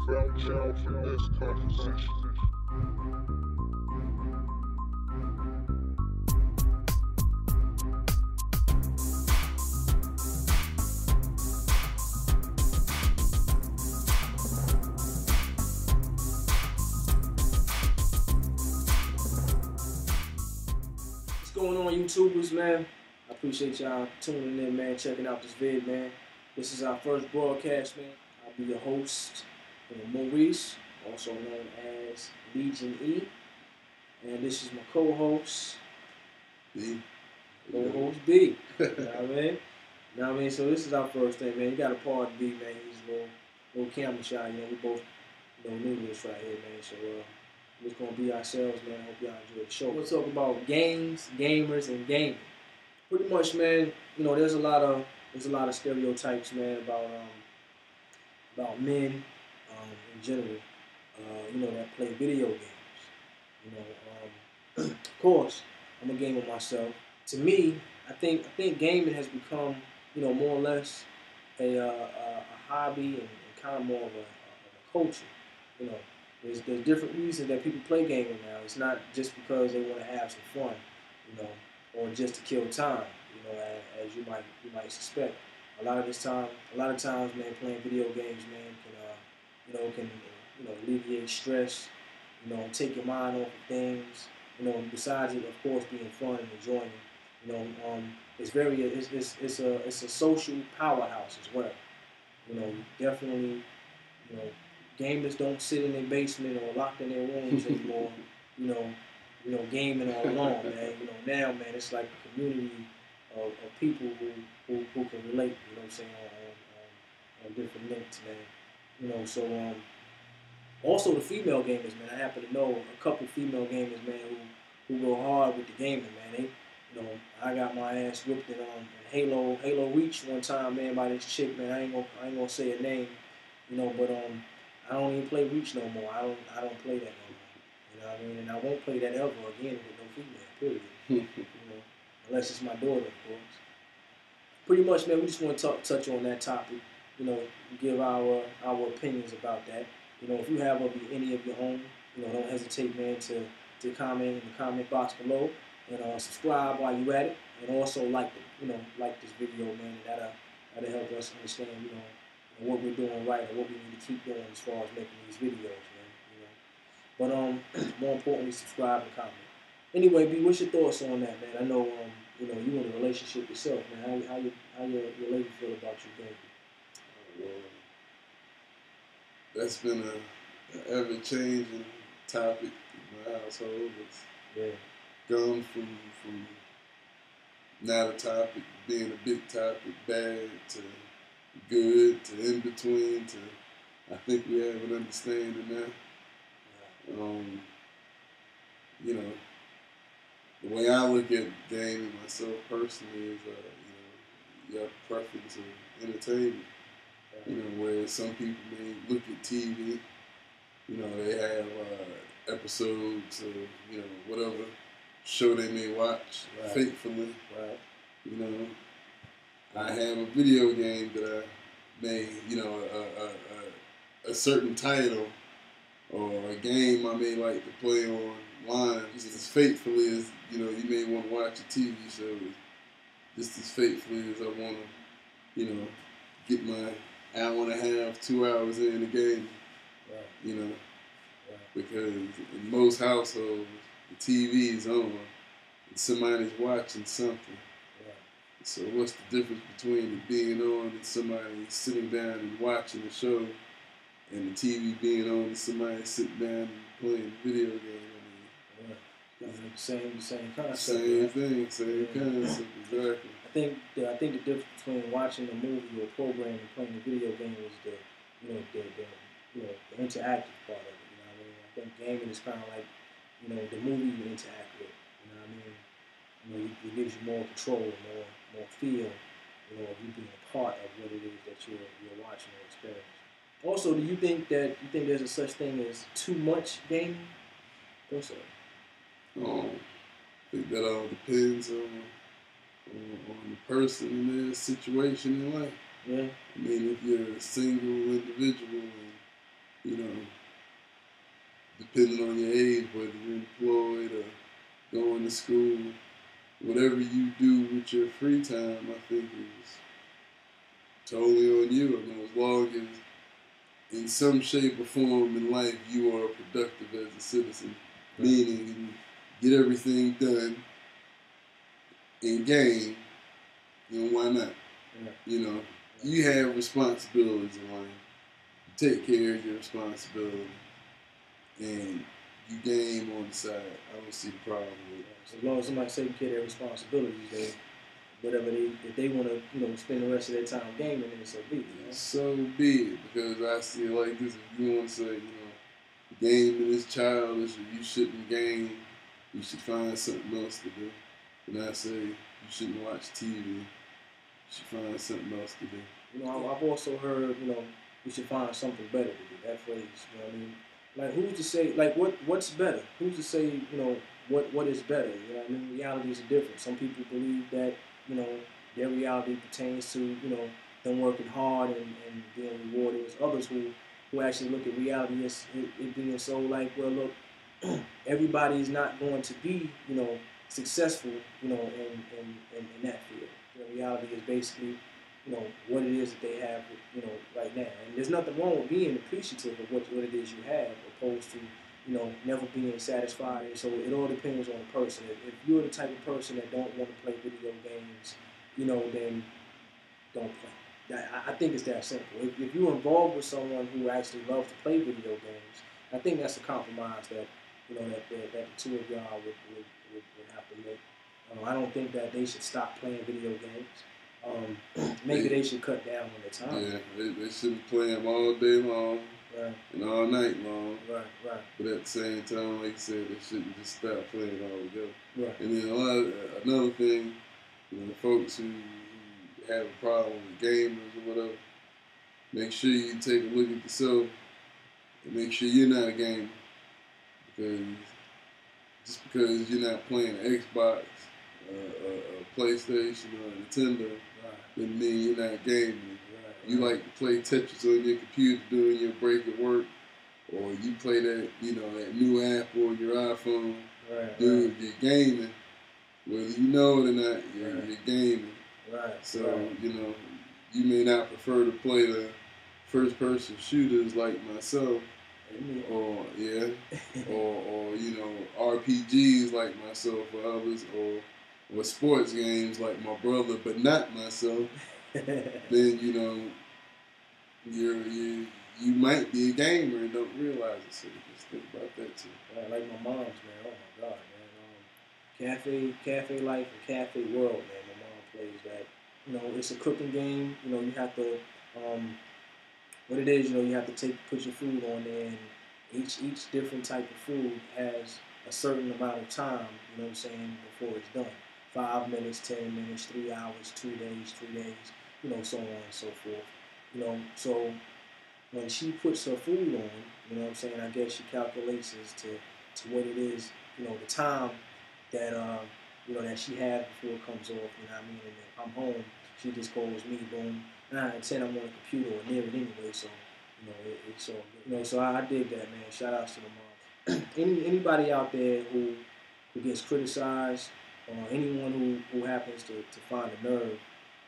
Found channel finesse composition. What's going on, YouTubers, man? I appreciate y'all tuning in, man, checking out this vid, man. This is our first broadcast, man. I'll be your host, Maurice, also known as Legion E. And this is my co-host, B. co-host B. You know what I mean? You know what I mean? So this is our first thing, man. You got a part B, man. He's a little camera shy, you know. We both new to this right here, man. So we're just gonna be ourselves, man. Hope y'all enjoy the show. We'll talk about games, gamers, and gaming. Pretty much, man. You know, there's a lot of stereotypes, man, about men in general. You know, that play video games. You know, of course, I'm a gamer myself. To me, I think gaming has become, you know, more or less a hobby and kind of more of a culture. You know, there's different reasons that people play gaming now. It's not just because they want to have some fun, you know, or just to kill time. You know, as you might suspect. A lot of times, man, playing video games, man, can alleviate stress. You know, take your mind off of things. You know, besides it, of course, being fun and enjoying it. You know, it's a social powerhouse as well. You know, definitely, you know, gamers don't sit in their basement or locked in their rooms anymore. You know, gaming all alone, man. You know, now, man, it's like a community of people who can relate. You know what I'm saying, on different links, man. You know, so also the female gamers, man. I happen to know a couple female gamers, man, who go hard with the gaming, man. They, you know, I got my ass whipped in Halo Reach one time, man, by this chick, man. I ain't gonna say her name, you know, but I don't even play Reach no more. I don't play that no more. You know what I mean? And I won't play that ever again with no female, period. You know, unless it's my daughter, of course. Pretty much, man, we just want to touch on that topic. You know, give our opinions about that. You know, if you have any of your own, you know, don't hesitate, man, to comment in the comment box below, and subscribe while you at it, and also like this video, man. And that'll help us understand, you know, what we're doing right and what we need to keep doing as far as making these videos, man. You know, but more importantly, subscribe and comment. Anyway, B, what's your thoughts on that, man? I know you know, you in a relationship yourself, man. How your lady feel about you dating? Well, that's been an ever-changing topic in my household. It's gone from not a topic being a big topic, bad to good to in between to I think we have an understanding now. You know, the way I look at gaming myself personally is, you have a preference of entertainment. You know, where some people may look at TV, you know, they have episodes of, you know, whatever show they may watch faithfully. Right. You know, I have a video game that I may, you know, a certain title or a game I may like to play online just as faithfully as, you know, you may want to watch a TV show just as faithfully as I want to, you know, get my hour and a half, 2 hours in the game. Right. You know, because in most households, the TV is on and somebody's watching something. So what's the difference between it being on and somebody sitting down and watching the show and the TV being on and somebody sitting down and playing a video game? I mean, same concept. Same right? thing, same concept, exactly. I think the difference between watching a movie or a program and playing a video game is the interactive part of it. You know what I mean? I think gaming is kind of like, you know, the movie you interact with. You know what I mean? You know, it gives you more control, more feel, you know, of you being a part of what it is that you're watching or experiencing. Also, do you think there's a such thing as too much gaming? Or so? I think that all depends on the person and their situation in life. Yeah. I mean, if you're a single individual and you know, depending on your age, whether you're employed or going to school, whatever you do with your free time, I think is totally on you. I mean, as long as in some shape or form in life you are productive as a citizen, meaning you get everything done in game, then why not? Yeah. You know, you have responsibilities in life. You take care of your responsibility, and you game on the side. I don't see the problem with it. So as long as somebody take care of their responsibilities, they whatever they if they want to spend the rest of their time gaming, then so be it. You know? So be it, because I see it like this. If you want to say, gaming is childish, or you shouldn't game, you should find something else to do. And I say you shouldn't watch TV. You should find something else to do. I've also heard, we should find something better to do. That phrase, you know what I mean? Like, who's to say, like, what's better? Who's to say, what is better? You know what I mean? Realities are different. Some people believe that, their reality pertains to, them working hard and being rewarded. There's others who actually look at reality as it being so like, well, look, everybody's not going to be, successful, in that field. Reality is basically, what it is that they have, right now. And there's nothing wrong with being appreciative of what it is you have, opposed to, never being satisfied. And so it all depends on the person. If you're the type of person that don't want to play video games, then don't play. I think it's that simple. If you're involved with someone who actually loves to play video games, I think that's a compromise that, that the two of y'all would have to make. I don't think that they should stop playing video games. Maybe they should cut down on their time. Yeah, they shouldn't play them all day long, right, and all night long. Right. But at the same time, like you said, they shouldn't just stop playing altogether. Right. And then another thing, folks who have a problem with gamers or whatever, make sure you take a look at yourself and make sure you're not a gamer. Because just because you're not playing an Xbox, a PlayStation, or a Nintendo, doesn't mean you're not gaming. Right. You like to play Tetris on your computer during your break at work, or you play that, that new app on your iPhone. Right. Dude, you're gaming. Whether you know it or not, you're gaming. Right. So, you may not prefer to play the first-person shooters like myself, or RPGs like myself or others, or sports games like my brother, but not myself. Then you might be a gamer and don't realize it. So just think about that too. Right, like my mom's, man. Oh my God, man. Cafe life and cafe world, man. My mom plays that. It's a cooking game. You have to what it is, you have to put your food on there, and each different type of food has a certain amount of time, before it's done. 5 minutes, 10 minutes, 3 hours, 2 days, 3 days, so on and so forth. So when she puts her food on, I guess she calculates as to what it is, the time that that she has before it comes off, And if I'm home, she just calls me, boom, 9 and 10, I'm on the computer or near it anyway, so, it's all good. So I dig that, man. Shout outs to the moms. Anybody out there who gets criticized, or anyone who happens to find a nerve,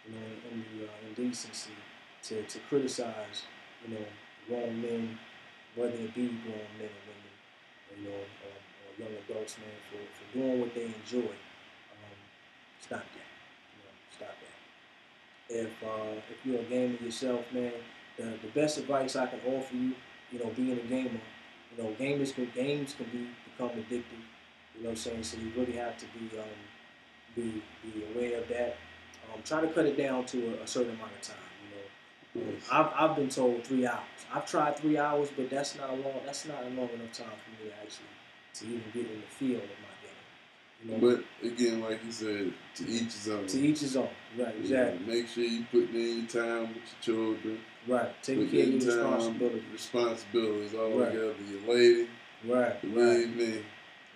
in the indecency to criticize, grown men, whether it be grown men or women, or young adults, man, for doing what they enjoy. Stop that. Stop that. If you're a gamer yourself, man, the best advice I can offer you, being a gamer, games can become addictive. So you really have to be aware of that. Try to cut it down to a certain amount of time. I've been told 3 hours. I've tried 3 hours, but that's not a long enough time for me to even get in the field of my game. But again, like you said, to each his own. To each his own. Right, exactly. Make sure you put in your time with your children. Right. Take care of your responsibilities. Responsibilities all together. Your lady. Right. Believe me.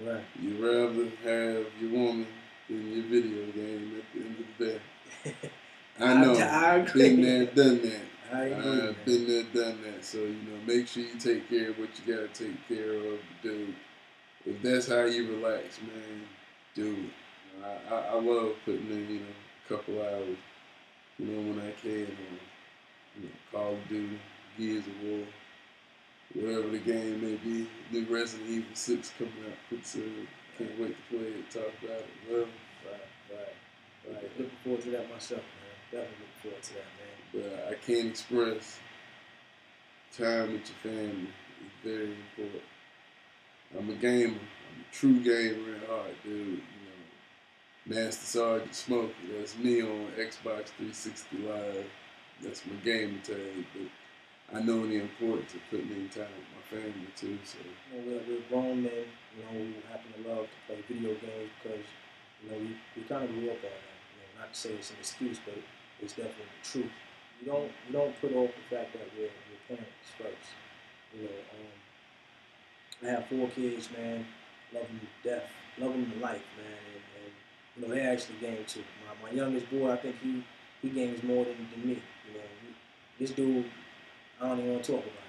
Right. You'd rather have your woman than your video game at the end of the day. I know. I agree. Been there, done that. I agree, man. I've been there, done that. So, make sure you take care of what you got to take care of, dude. If that's how you relax, man, do it. I love putting in, a couple hours, when I can, on, Call of Duty, Gears of War, whatever the game may be. New Resident Evil 6 coming out pretty soon. Can't wait to play it, talk about it, love it. Right. Looking forward to that myself, man. Definitely looking forward to that, man. But I can't express time with your family. It's very important. I'm a gamer. I'm a true gamer at heart, dude. Master Sergeant Smokey. That's me on Xbox 360 Live. That's my gamer tag. But I know the importance of putting in time with my family too. So we're grown men, who happen to love to play video games because we kind of grew up on that. Not to say it's an excuse, but it's definitely the truth. You don't put off the fact that we're parents first. I have 4 kids, man. Love them to death, love them to life, man. And they actually game too. My youngest boy, I think he games more than me. This dude, I don't even want to talk about it,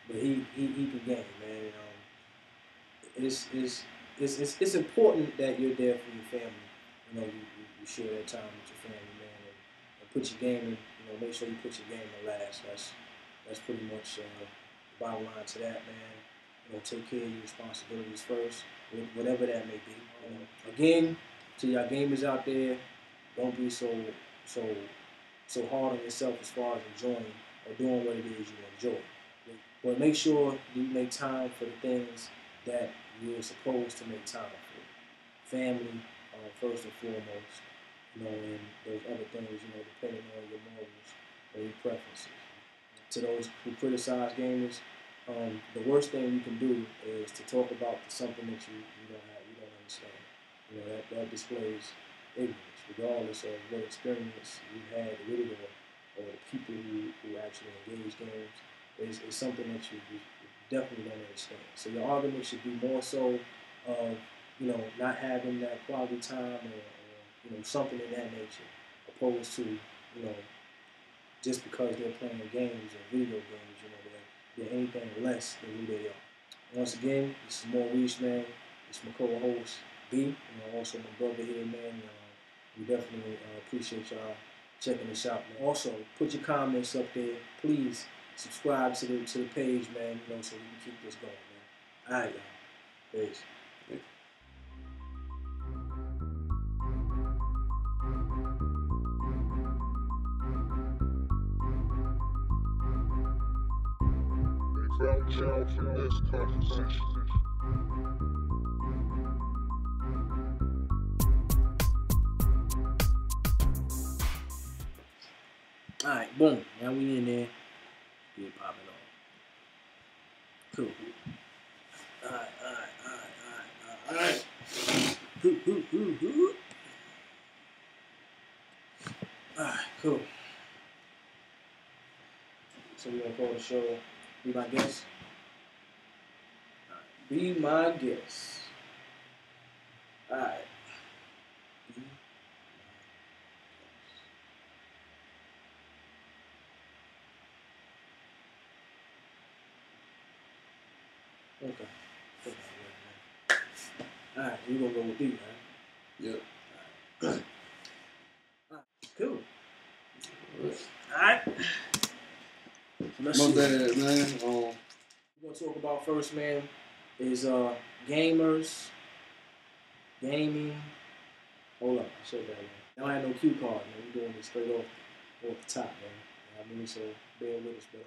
but he can game, man. It's important that you're there for your family. You share that time with your family, man, and put your game in. Make sure you put your game in last. That's pretty much the bottom line to that, man. Take care of your responsibilities first, whatever that may be. Again, to y'all gamers out there, don't be so hard on yourself as far as enjoying or doing what it is you enjoy. But make sure you make time for the things that you're supposed to make time for. Family, first and foremost, and those other things, depending on your morals or your preferences. To those who criticize gamers, the worst thing you can do is to talk about something that you don't understand. That displays ignorance, regardless of what experience you had with it or the people who actually engage games. It's something that you definitely don't understand. So your argument should be more so of not having that quality time or something in that nature, opposed to just because they're playing games or video games, they're anything less than who they are. Once again, this is Maurice, man. It's my co-host B, also my brother here, man. We definitely appreciate y'all checking us out, man. Also, put your comments up there. Please subscribe to the page, man. So we can keep this going, man. All right, y'all. Peace. Found y'all for this conversation. Alright, boom. Now we in there. Get popping on. Cool. Alright. Alright, cool. So we're gonna call the show Be My Guest. Be My Guest. Alright. Okay. Alright, we're gonna go with D, right? Yep. Alright. Cool. Alright. My bad, man. We're gonna talk about first, man, is gamers, gaming. Hold up, I said that, man. I don't have no cue card, man. We're doing this straight off the top, man. So bear with us, but